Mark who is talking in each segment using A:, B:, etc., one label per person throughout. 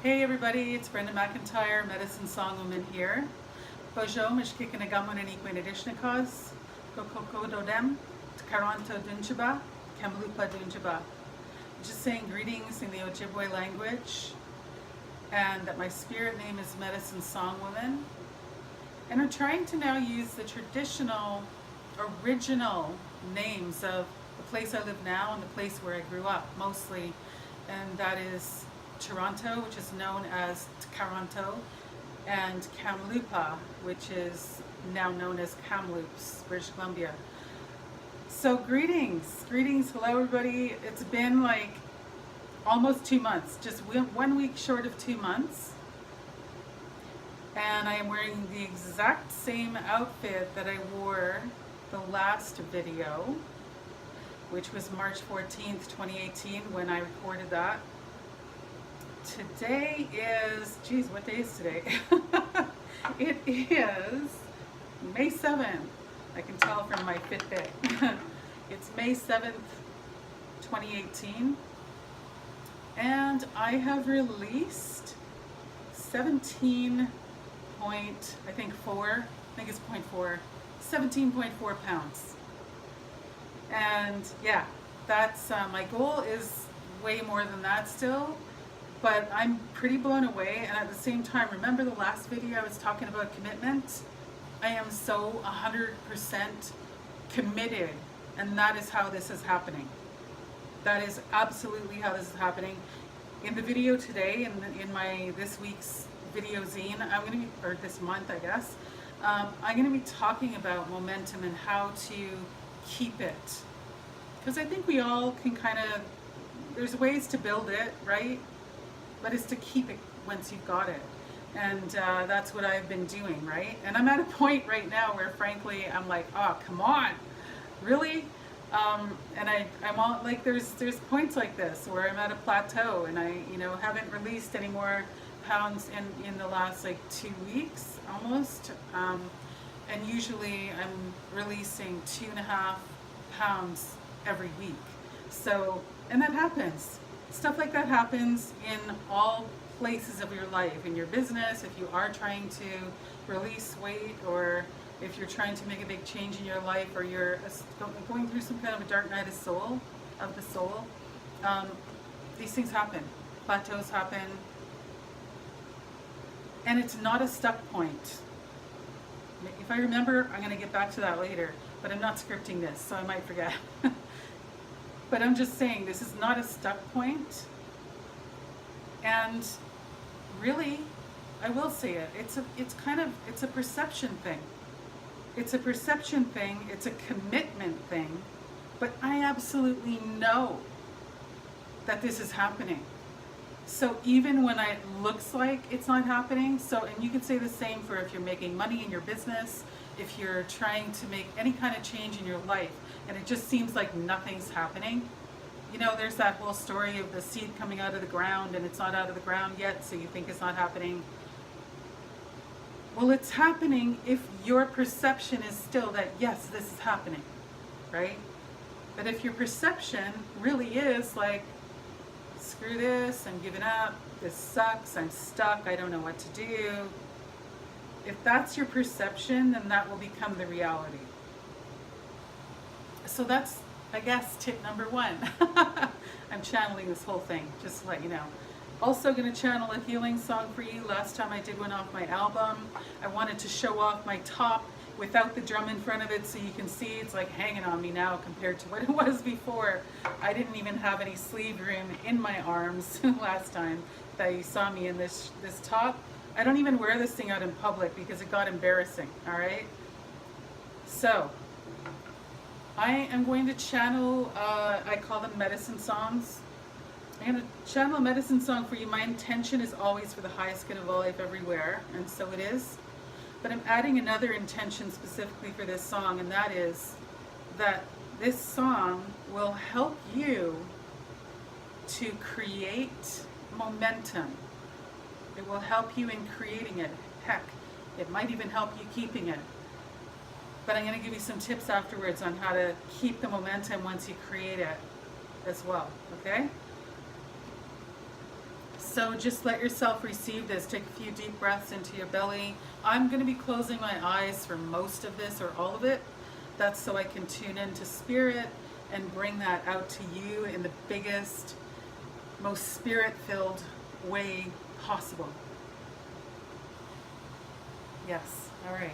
A: Hey everybody, it's Brenda MacIntyre, Medicine Song Woman here. Bojo, mishkikinagamun and ikwenedishnikos, kokoko dodem, tkaranto dunjaba, kamlupa dunjaba. Just saying greetings in the Ojibwe language, and that my spirit name is Medicine Song Woman. And I'm trying to now use the traditional, original names of the place I live now and the place where I grew up, mostly, and that is Toronto, which is known as Tkaronto, and Kamloops, which is now known as Kamloops, British Columbia. So greetings, hello everybody. It's been like almost 2 months, just 1 week short of 2 months. And I am wearing the exact same outfit that I wore the last video, which was March 14th, 2018, when I recorded that. Today is, geez, what day is today? It is May 7th. I can tell from my Fitbit. It's May 7th, 2018. And I have released 17.4 17.4 pounds. And yeah, that's, my goal is way more than that still. But I'm pretty blown away, and at the same time, remember the last video I was talking about commitment? I am so 100% committed, and that is how this is happening. That is absolutely how this is happening. In the video today, in my this week's video zine, I'm going to be, or this month I guess, I'm going to be talking about momentum and how to keep it. Because I think we all can kind of, there's ways to build it, right? But it's to keep it once you've got it. And that's what I've been doing, right? And I'm at a point right now where frankly, I'm like, oh, come on, really? And I'm all like, there's points like this where I'm at a plateau and I, haven't released any more pounds in the last like 2 weeks almost. And usually I'm releasing 2.5 pounds every week. So, and that happens. Stuff like that happens in all places of your life, in your business, if you are trying to release weight, or if you're trying to make a big change in your life, or you're going through some kind of a dark night of the soul. These things happen. Plateaus happen. And it's not a stuck point. If I remember, I'm going to get back to that later, but I'm not scripting this, so I might forget. But I'm just saying, this is not a stuck point. And really, I will say it, it's a perception thing. It's a perception thing, it's a commitment thing, but I absolutely know that this is happening. So even when it looks like it's not happening, and you can say the same for if you're making money in your business, if you're trying to make any kind of change in your life, and it just seems like nothing's happening. There's that whole story of the seed coming out of the ground and it's not out of the ground yet, so you think it's not happening. Well, it's happening if your perception is still that, yes, this is happening, right? But if your perception really is like, screw this, I'm giving up, this sucks, I'm stuck, I don't know what to do. If that's your perception, then that will become the reality. So that's, I guess, tip number 1. I'm channeling this whole thing, just to let you know. Also going to channel a healing song for you. Last time I did one off my album, I wanted to show off my top without the drum in front of it, so you can see it's like hanging on me now compared to what it was before. I didn't even have any sleeve room in my arms last time that you saw me in this top. I don't even wear this thing out in public because it got embarrassing, all right? So, I am going to channel, I call them medicine songs. I'm going to channel a medicine song for you. My intention is always for the highest good of all life everywhere, and so it is. But I'm adding another intention specifically for this song, and that is that this song will help you to create momentum. It will help you in creating it. Heck, it might even help you keeping it. But I'm going to give you some tips afterwards on how to keep the momentum once you create it as well, okay? So just let yourself receive this. Take a few deep breaths into your belly. I'm going to be closing my eyes for most of this or all of it. That's so I can tune into spirit and bring that out to you in the biggest, most spirit-filled way possible. Yes, all right.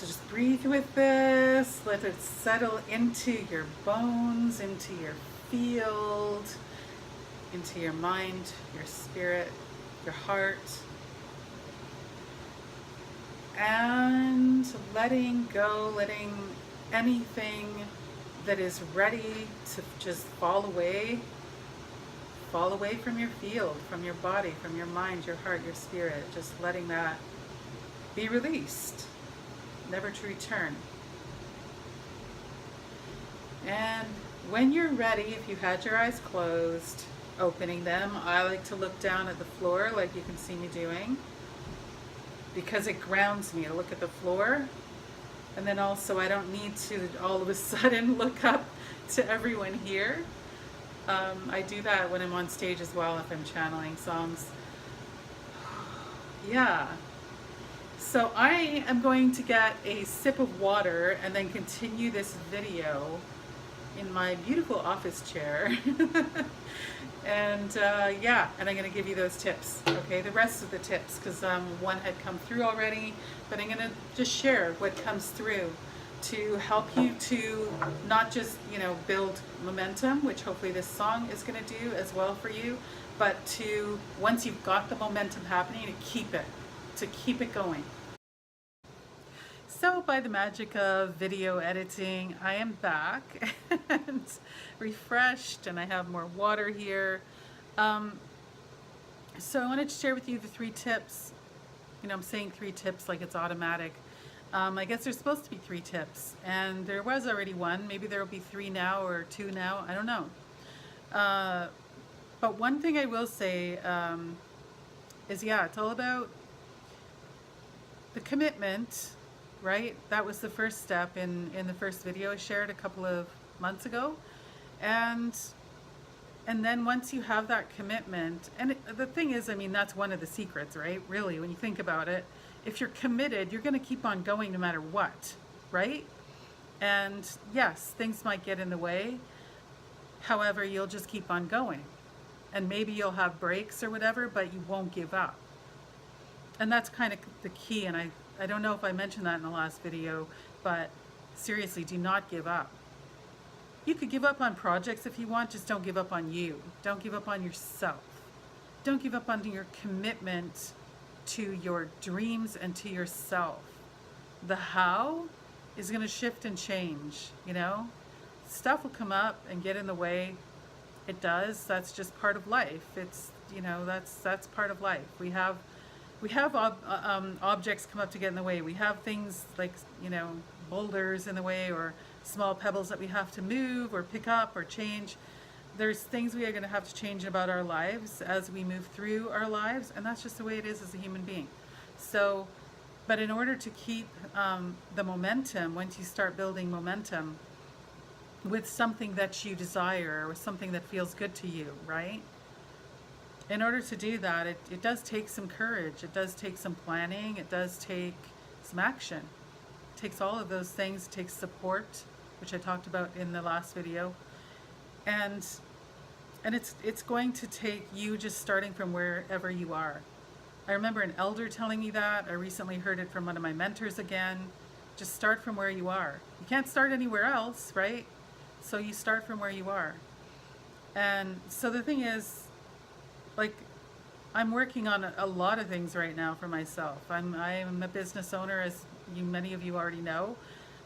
A: So just breathe with this, let it settle into your bones, into your field, into your mind, your spirit, your heart. And letting go, letting anything that is ready to just fall away from your field, from your body, from your mind, your heart, your spirit, just letting that be released, never to return. And when you're ready, if you had your eyes closed, opening them, I like to look down at the floor like you can see me doing, because it grounds me to look at the floor. And then also I don't need to all of a sudden look up to everyone here. I do that when I'm on stage as well, if I'm channeling songs. Yeah. So I am going to get a sip of water and then continue this video in my beautiful office chair. And yeah, and I'm going to give you those tips, okay? The rest of the tips, because one had come through already, but I'm going to just share what comes through to help you to not just, you know, build momentum, which hopefully this song is going to do as well for you, but to, once you've got the momentum happening, to keep it going. So by the magic of video editing, I am back and refreshed, and I have more water here. So I wanted to share with you the 3 tips. You know, I'm saying 3 tips like it's automatic. I guess there's supposed to be 3 tips, and there was already 1. Maybe there will be 3 now or 2 now. I don't know. But one thing I will say is, yeah, it's all about the commitment. Right? That was the first step in the first video I shared a couple of months ago. And then once you have that commitment, and the thing is, I mean, that's one of the secrets, right? Really, when you think about it, if you're committed, you're going to keep on going no matter what, right? And yes, things might get in the way. However, you'll just keep on going. And maybe you'll have breaks or whatever, but you won't give up. And that's kind of the key, and I don't know if I mentioned that in the last video, but seriously, do not give up. You could give up on projects if you want, just don't give up on you. Don't give up on yourself. Don't give up on your commitment to your dreams and to yourself. The how is going to shift and change, you know? Stuff will come up and get in the way. It does. That's just part of life. It's, you know, that's part of life. We have objects come up to get in the way. We have things like, you know, boulders in the way, or small pebbles that we have to move or pick up or change. There's things we are going to have to change about our lives as we move through our lives, and that's just the way it is as a human being. So, but in order to keep the momentum, once you start building momentum with something that you desire or something that feels good to you, right? In order to do that, it does take some courage, it does take some planning, it does take some action. It takes all of those things. It takes support, which I talked about in the last video. And it's going to take you just starting from wherever you are. I remember an elder telling me that. I recently heard it from one of my mentors again. Just start from where you are. You can't start anywhere else, right? So you start from where you are. And so the thing is, like, I'm working on a lot of things right now for myself. I am a business owner, as many of you already know.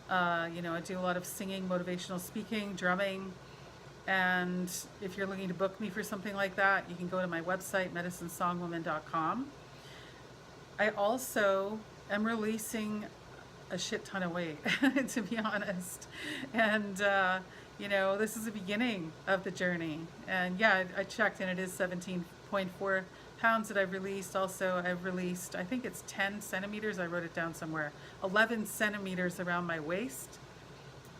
A: You know, I do a lot of singing, motivational speaking, drumming. And if you're looking to book me for something like that, you can go to my website, medicinesongwoman.com. I also am releasing a shit ton of weight, to be honest. And, you know, this is the beginning of the journey. And yeah, I checked, and it is 17.4 pounds that I've released. Also, I've released, I think it's 10 centimeters. I wrote it down somewhere. 11 centimeters around my waist.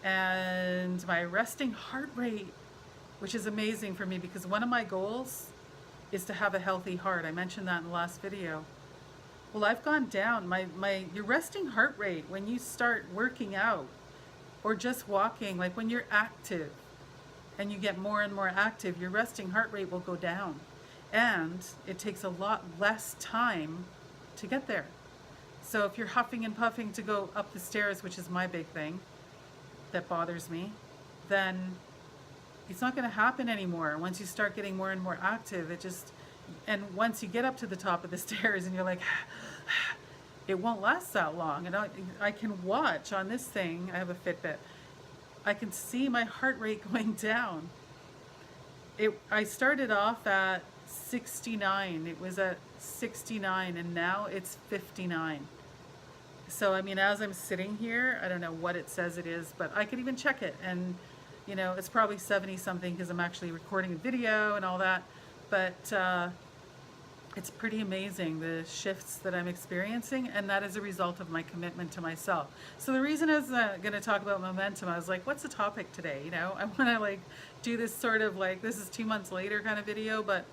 A: And my resting heart rate, which is amazing for me, because one of my goals is to have a healthy heart. I mentioned that in the last video. Well, I've gone down. Your resting heart rate when you start working out or just walking, like when you're active and you get more and more active, your resting heart rate will go down. And it takes a lot less time to get there. So if you're huffing and puffing to go up the stairs, which is my big thing that bothers me, then it's not going to happen anymore. Once you start getting more and more active, and once you get up to the top of the stairs and you're like, it won't last that long. And I can watch on this thing, I have a Fitbit, I can see my heart rate going down. I started off at 69. It was at 69 and now it's 59. So, I mean, as I'm sitting here, I don't know what it says it is, but I could even check it. And, you know, it's probably 70 something because I'm actually recording a video and all that. But it's pretty amazing the shifts that I'm experiencing, and that is a result of my commitment to myself. So the reason I was going to talk about momentum, I was like, what's the topic today? You know, I want to like do this sort of like, this is 2 months later kind of video, but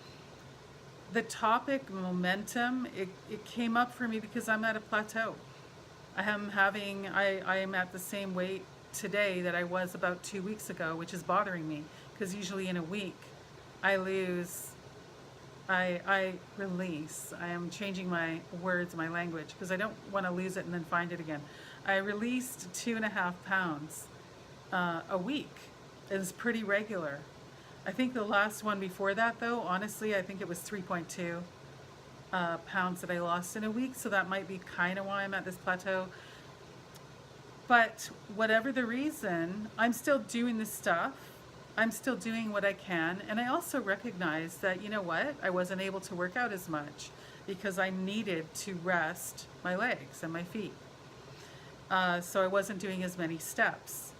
A: the topic momentum, it came up for me because I'm at a plateau. I am at the same weight today that I was about 2 weeks ago, which is bothering me because usually in a week I lose, I release. I am changing my words, my language, because I don't want to lose it and then find it again. I released 2.5 pounds a week. It's pretty regular. I think the last one before that, though, honestly, I think it was 3.2 pounds that I lost in a week. So that might be kind of why I'm at this plateau. But whatever the reason, I'm still doing this stuff. I'm still doing what I can, and I also recognize that, you know what, I wasn't able to work out as much because I needed to rest my legs and my feet. So I wasn't doing as many steps.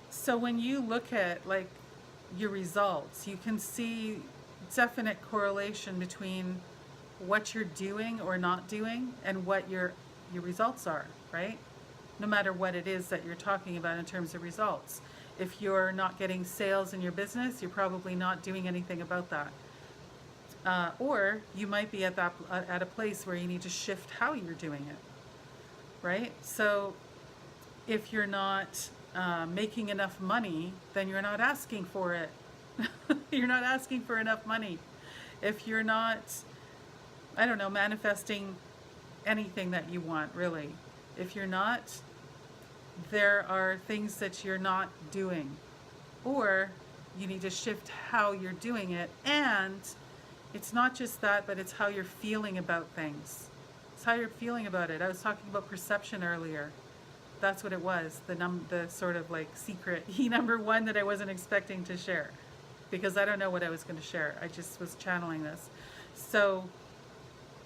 A: So when you look at like your results, you can see definite correlation between what you're doing or not doing and what your results are, right? No matter what it is that you're talking about in terms of results. If you're not getting sales in your business, you're probably not doing anything about that. Or you might be at a place where you need to shift how you're doing it, right? So if you're not making enough money, then you're not asking for it. You're not asking for enough money. If you're not, I don't know, manifesting anything that you want, really. If you're not, there are things that you're not doing, or you need to shift how you're doing it. And it's not just that, but it's how you're feeling about things. It's how you're feeling about it. I was talking about perception earlier. That's what it was, the sort of like secret number one that I wasn't expecting to share, because I don't know what I was going to share. I just was channeling this. So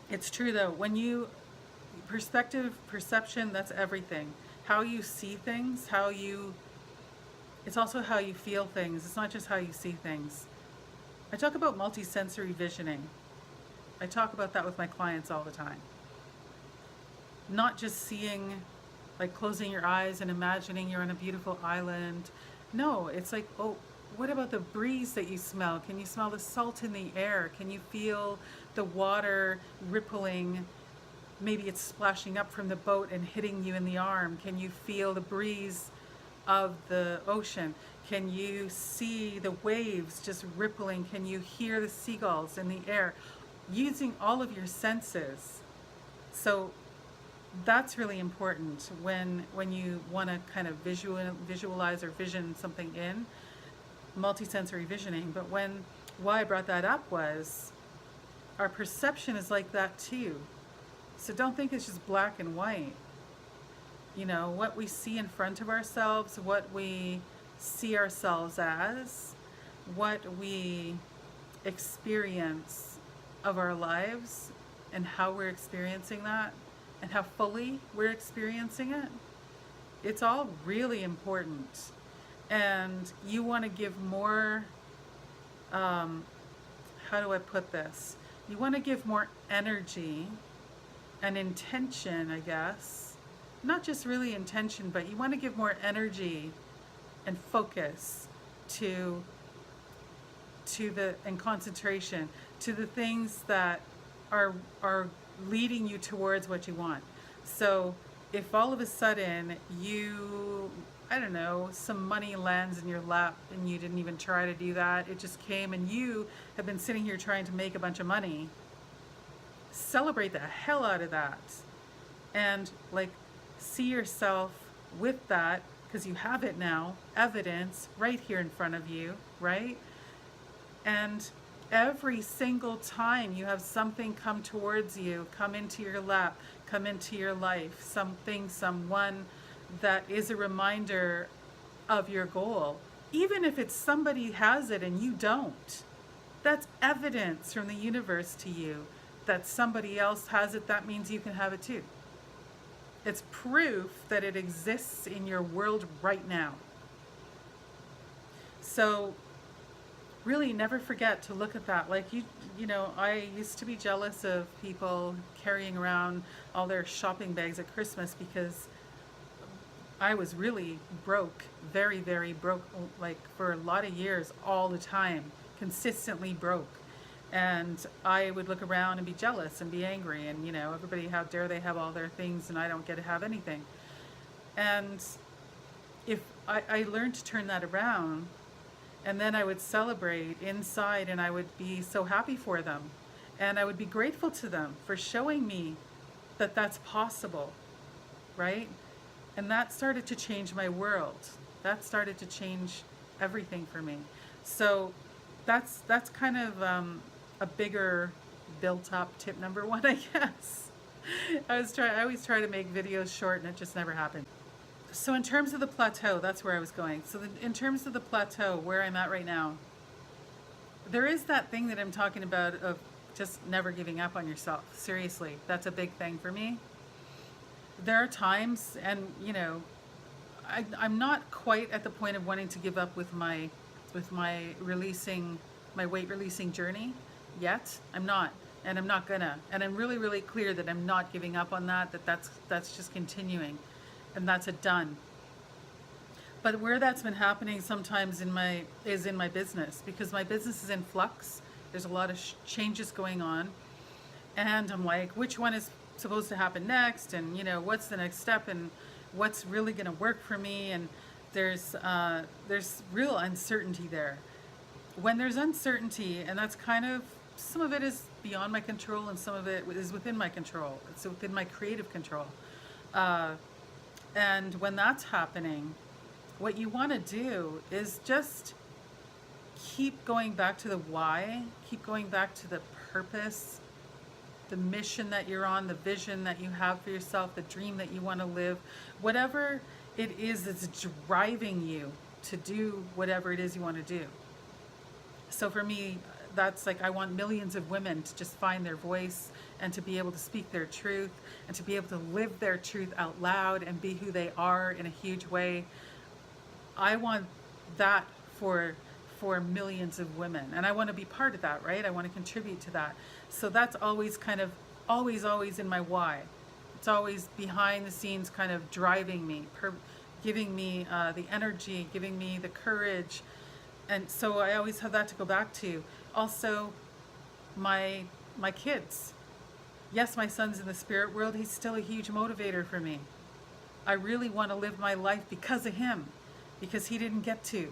A: it's true though, when you perception, that's everything. How you see things, it's also how you feel things. It's not just how you see things. I talk about multisensory visioning. I talk about that with my clients all the time. Not just seeing, like closing your eyes and imagining you're on a beautiful island. No, it's like, oh, what about the breeze that you smell? Can you smell the salt in the air? Can you feel the water rippling? Maybe it's splashing up from the boat and hitting you in the arm. Can you feel the breeze of the ocean? Can you see the waves just rippling? Can you hear the seagulls in the air? Using all of your senses. So that's really important when you want to kind of visualize or vision something in multisensory visioning. But why I brought that up was our perception is like that too. So don't think it's just black and white. You know, what we see in front of ourselves, what we see ourselves as, what we experience of our lives, and how we're experiencing that, and how fully we're experiencing it. It's all really important. And you want to give more, how do I put this? You want to give more energy and intention, I guess. Not just really intention, but you want to give more energy and focus to and concentration to the things that are leading you towards what you want. So if all of a sudden I don't know, some money lands in your lap and you didn't even try to do that, it just came, and you have been sitting here trying to make a bunch of money, celebrate the hell out of that. And like, see yourself with that, because you have it now, evidence right here in front of you, right? And every single time you have something come towards you, come into your lap, come into your life, someone that is a reminder of your goal, even if it's somebody has it and you don't. That's evidence from the universe to you that somebody else has it. That means you can have it too. It's proof that it exists in your world right now. So really never forget to look at that. Like you know, I used to be jealous of people carrying around all their shopping bags at Christmas because I was really broke, very, very broke, like for a lot of years, all the time, consistently broke. And I would look around and be jealous and be angry and, you know, everybody, how dare they have all their things and I don't get to have anything. And if I learned to turn that around, and then I would celebrate inside and I would be so happy for them. And I would be grateful to them for showing me that that's possible, right? And that started to change my world. That started to change everything for me. So that's kind of a bigger built up tip number one, I guess. I always try to make videos short and it just never happened. So in terms of the plateau, that's where I was going. So in terms of the plateau, where I'm at right now, there is that thing that I'm talking about of just never giving up on yourself. Seriously, that's a big thing for me. There are times, and you know, I'm not quite at the point of wanting to give up with my releasing, my weight releasing journey yet. I'm not, and I'm not gonna. And I'm really, really clear that I'm not giving up on that. That's just continuing, and that's a done. But where that's been happening sometimes is in my business, because my business is in flux. There's a lot of changes going on, and I'm like, which one is supposed to happen next, and you know, what's the next step, and what's really going to work for me? And there's real uncertainty there. When there's uncertainty, and that's kind of, some of it is beyond my control and some of it is within my control. It's within my creative control. And when that's happening, what you want to do is just keep going back to the why, keep going back to the purpose, the mission that you're on, the vision that you have for yourself, the dream that you want to live, whatever it is that's driving you to do whatever it is you want to do. So for me, that's like, I want millions of women to just find their voice and to be able to speak their truth and to be able to live their truth out loud and be who they are in a huge way. I want that for millions of women, and I want to be part of that, right? I want to contribute to that. So that's always kind of always in my why. It's always behind the scenes, kind of driving me, giving me the energy, giving me the courage. And so I always have that to go back to. Also, my kids. Yes, my son's in the spirit world. He's still a huge motivator for me. I really want to live my life because of him, because he didn't get to.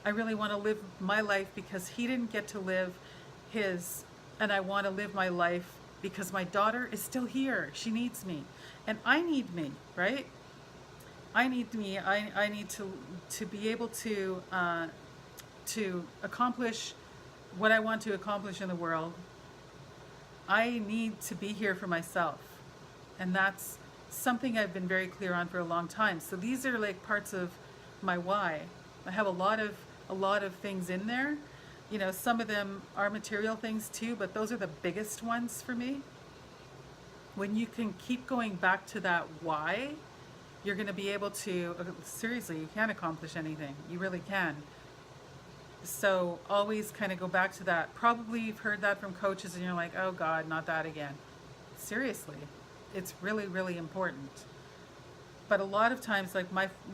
A: I really want to live my life because he didn't get to live his, and I want to live my life because my daughter is still here. She needs me, and I need me, right? I need me. I need to be able to accomplish what I want to accomplish in the world. I need to be here for myself, and that's something I've been very clear on for a long time. So these are like parts of my why. I have a lot of things in there. You know, some of them are material things too, but those are the biggest ones for me. When you can keep going back to that why, you're going to be able to, seriously, you can accomplish anything. You really can. So always kind of go back to that. Probably you've heard that from coaches and you're like, oh God, not that again. Seriously, it's really, really important. But a lot of times, like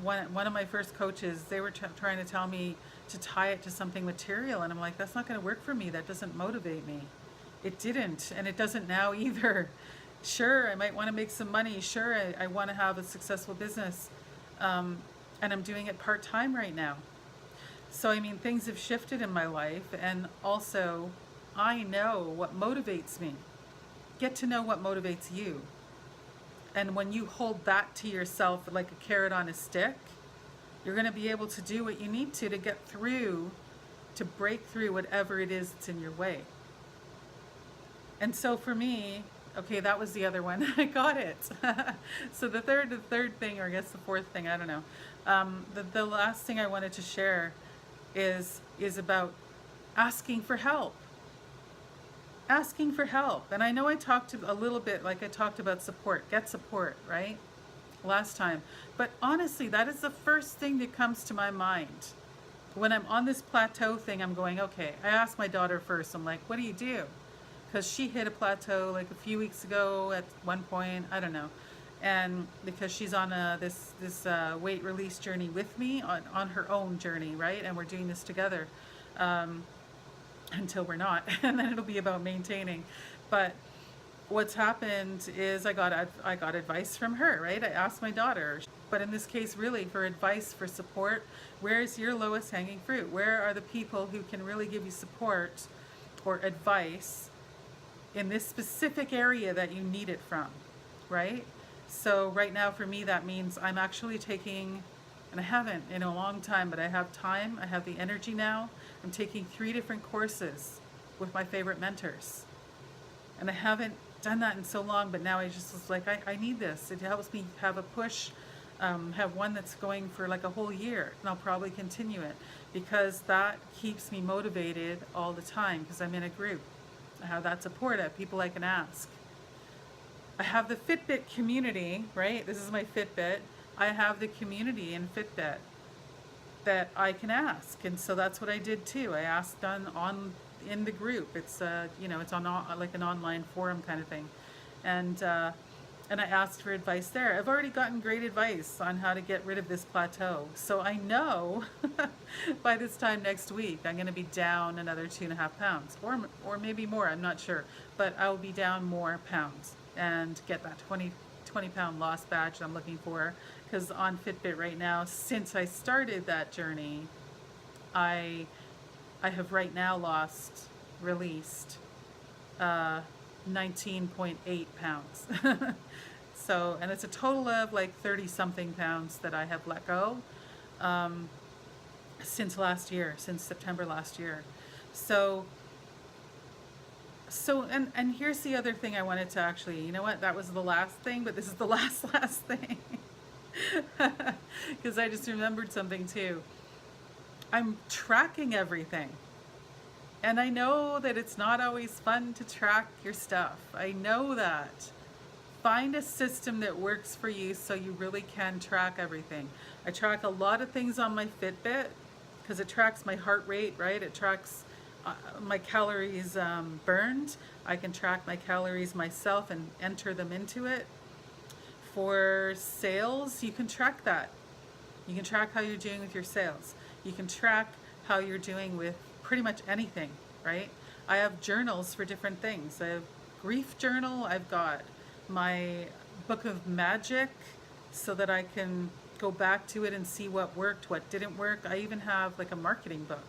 A: one of my first coaches, they were trying to tell me to tie it to something material, and I'm like, that's not going to work for me. That doesn't motivate me. It didn't, and it doesn't now either. Sure, I might want to make some money. Sure, I want to have a successful business, and I'm doing it part-time right now. So I mean, things have shifted in my life, and also I know what motivates me. Get to know what motivates you. And when you hold that to yourself like a carrot on a stick, you're going to be able to do what you need to get through, to break through whatever it is that's in your way. And so for me, Okay, that was the other one. I got it. So the third thing, or I guess the fourth thing, I don't know. The last thing I wanted to share is about asking for help. Asking for help. And I know I talked a little bit, like I talked about support. Get support, right? Last time. But honestly, that is the first thing that comes to my mind. When I'm on this plateau thing, I'm going, okay, I asked my daughter first. I'm like, what do you do? Because she hit a plateau like a few weeks ago at one point, I don't know. And because she's on this weight release journey with me, on her own journey, right? And we're doing this together. Until we're not, and then it'll be about maintaining. But what's happened is I got advice from her, right? I asked my daughter, but in this case, really for advice, for support. Where's your lowest hanging fruit? Where are the people who can really give you support or advice in this specific area that you need it from, right? So right now for me, that means I'm actually taking, and I haven't in a long time, but I have time, I have the energy now. I'm taking 3 different courses with my favorite mentors. And I haven't done that in so long, but now I just was like, I need this. It helps me have a push, have one that's going for like a whole year, and I'll probably continue it because that keeps me motivated all the time because I'm in a group. I have that support, I have people I can ask. I have the Fitbit community, right? This is my Fitbit. I have the community in Fitbit that I can ask, and so that's what I did too. I asked in the group. It's it's on like an online forum kind of thing, and I asked for advice there. I've already gotten great advice on how to get rid of this plateau. So I know by this time next week I'm going to be down another 2.5 pounds, or maybe more. I'm not sure, but I'll be down more pounds and get that 20 pound loss badge I'm looking for. Because on Fitbit right now, since I started that journey, I have right now released 19.8 pounds. So, and it's a total of like 30 something pounds that I have let go since last year, since September last year. So and here's the other thing I wanted to actually, you know what, that was the last thing, but this is the last thing. Because I just remembered something too. I'm tracking everything. And I know that it's not always fun to track your stuff. I know that. Find a system that works for you so you really can track everything. I track a lot of things on my Fitbit because it tracks my heart rate, right? It tracks my calories burned. I can track my calories myself and enter them into it. For sales, you can track that. You can track how you're doing with your sales. You can track how you're doing with pretty much anything, right? I have journals for different things. I have grief journal. I've got my book of magic so that I can go back to it and see what worked, what didn't work. I even have like a marketing book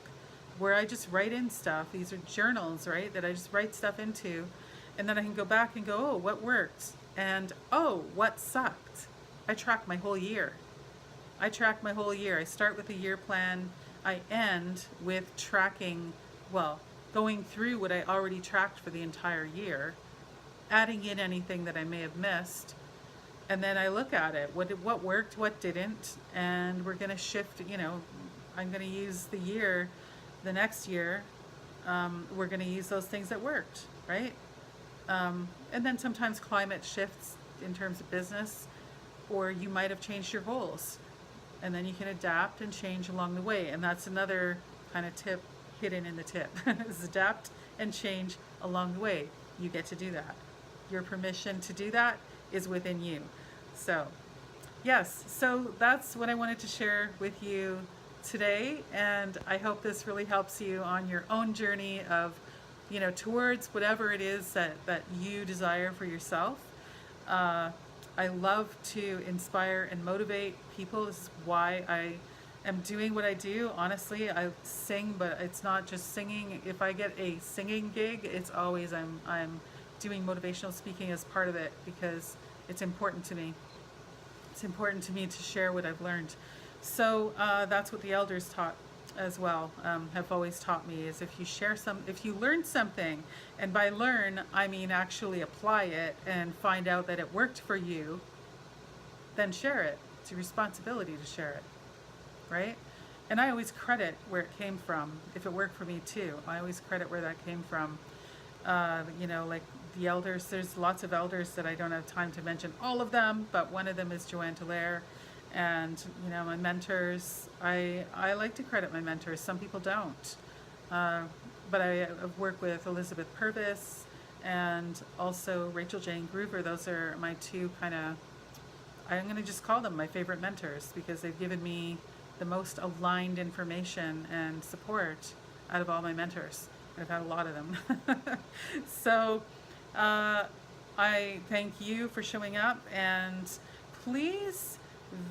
A: where I just write in stuff. These are journals, right, that I just write stuff into, and then I can go back and go, oh, what worked? And oh, what sucked? I track my whole year. I track my whole year. I start with a year plan. I end with tracking, well, going through what I already tracked for the entire year, adding in anything that I may have missed, and then I look at it. What worked, what didn't, and we're going to shift, I'm going to use the next year, we're going to use those things that worked, right? And then sometimes climate shifts in terms of business, or you might have changed your goals, and then you can adapt and change along the way. And that's another kind of tip hidden in the tip is adapt and change along the way. You get to do that. Your permission to do that is within you. So yes, so that's what I wanted to share with you today, and I hope this really helps you on your own journey of towards whatever it is that you desire for yourself. I love to inspire and motivate people. This is why I am doing what I do. Honestly, I sing, but it's not just singing. If I get a singing gig, it's always I'm doing motivational speaking as part of it because it's important to me. It's important to me to share what I've learned. So that's what the elders taught. as well, have always taught me is if you learn something, and by learn I mean actually apply it and find out that it worked for you, then share it. It's your responsibility to share it, right? And I always credit where it came from. If it worked for me too, I always credit where that came from. Like the elders, there's lots of elders that I don't have time to mention all of them, but one of them is Joanne Tolaire. And, my mentors, I like to credit my mentors. Some people don't. But I work with Elizabeth Purvis and also Rachel Jane Groover. Those are my two I'm going to just call them my favorite mentors because they've given me the most aligned information and support out of all my mentors. I've had a lot of them. So I thank you for showing up, and please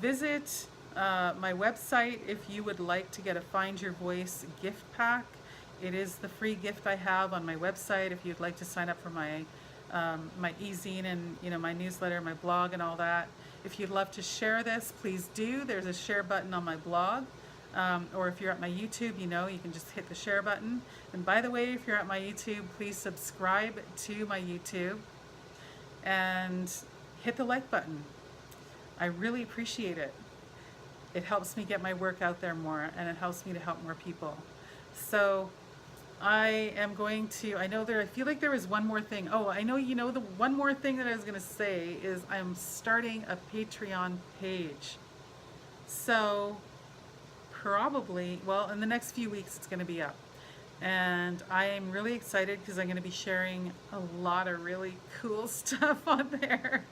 A: visit my website if you would like to get a Find Your Voice gift pack. It is the free gift I have on my website if you'd like to sign up for my e-zine and my newsletter, my blog and all that. If you'd love to share this, please do. There's a share button on my blog. Or if you're at my YouTube, you can just hit the share button. And by the way, if you're at my YouTube, please subscribe to my YouTube and hit the like button. I really appreciate it. It helps me get my work out there more, and it helps me to help more people. So I feel like there was one more thing. Oh, I know the one more thing that I was going to say is I'm starting a Patreon page. So probably, in the next few weeks it's going to be up. And I am really excited because I'm going to be sharing a lot of really cool stuff on there.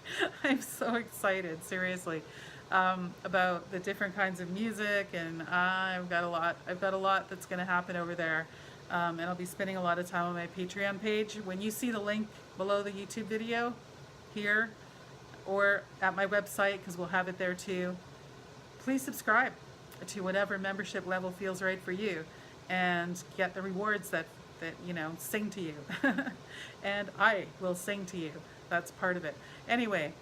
A: I'm so excited, seriously, about the different kinds of music, and I've got a lot that's going to happen over there. And I'll be spending a lot of time on my Patreon page. When you see the link below the YouTube video here or at my website, because we'll have it there too, please subscribe to whatever membership level feels right for you and get the rewards that sing to you. And I will sing to you. That's part of it. Anyway,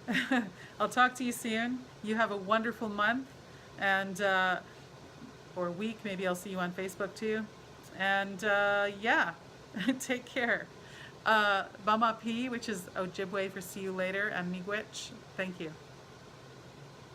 A: I'll talk to you soon. You have a wonderful month and or week. Maybe I'll see you on Facebook too. And take care. Bama P, which is Ojibwe for see you later, and Miigwech. Thank you.